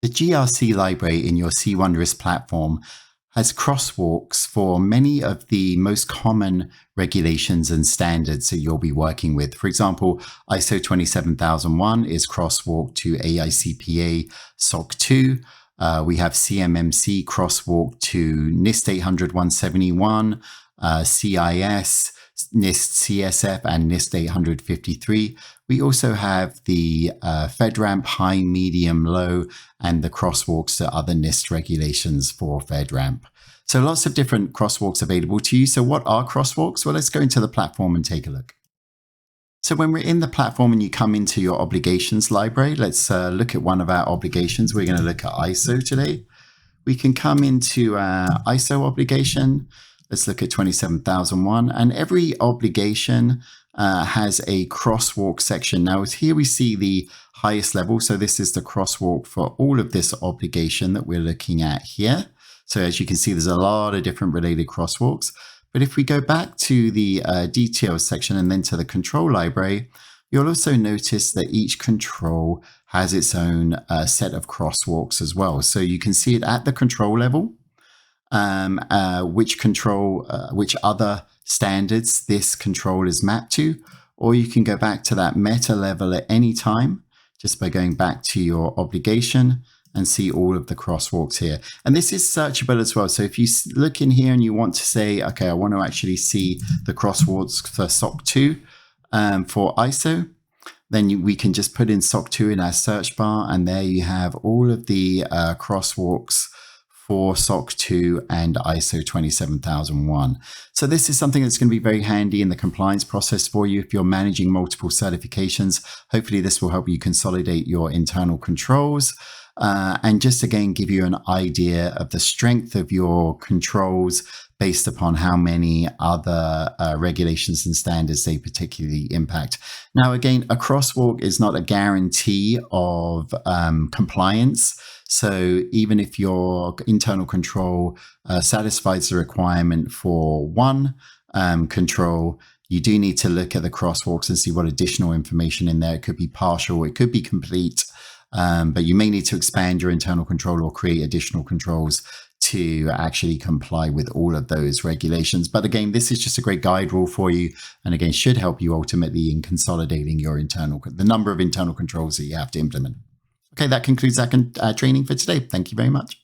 The GRC library in your C1Risk platform has crosswalks for many of the most common regulations and standards that you'll be working with. For example, ISO 27001 is crosswalk to AICPA SOC 2. We have CMMC crosswalk to NIST 800-171, CIS, NIST CSF, and NIST 853. We also have the FedRAMP high, medium, low, and the crosswalks to other NIST regulations for FedRAMP. So lots of different crosswalks available to you. So what are crosswalks? Well, let's go into the platform and take a look. So when we're in the platform and you come into your obligations library, let's look at one of our obligations. We're going to look at ISO today. We can come into ISO obligation. Let's look at 27001, and every obligation has a crosswalk section. Now here we see the highest level. So this is the crosswalk for all of this obligation that we're looking at here. So as you can see, there's a lot of different related crosswalks. But if we go back to the details section and then to the control library, you'll also notice that each control has its own set of crosswalks as well. So you can see it at the control level. Which other standards this control is mapped to, or you can go back to that meta level at any time just by going back to your obligation and see all of the crosswalks here. And this is searchable as well. So if you look in here and you want to say, okay, I want to actually see the crosswalks for SOC 2 for ISO, then we can just put in SOC 2 in our search bar, and there you have all of the crosswalks for SOC 2 and ISO 27001. So this is something that's going to be very handy in the compliance process for you if you're managing multiple certifications. Hopefully this will help you consolidate your internal controls and just again give you an idea of the strength of your controls based upon how many other regulations and standards they particularly impact. Now again, a crosswalk is not a guarantee of compliance. So even if your internal control satisfies the requirement for one control, you do need to look at the crosswalks and see what additional information in there. It could be partial, it could be complete, but you may need to expand your internal control or create additional controls to actually comply with all of those regulations. But again, this is just a great guide rule for you, and again, should help you ultimately in consolidating your the number of internal controls that you have to implement. Okay, that concludes our training for today. Thank you very much.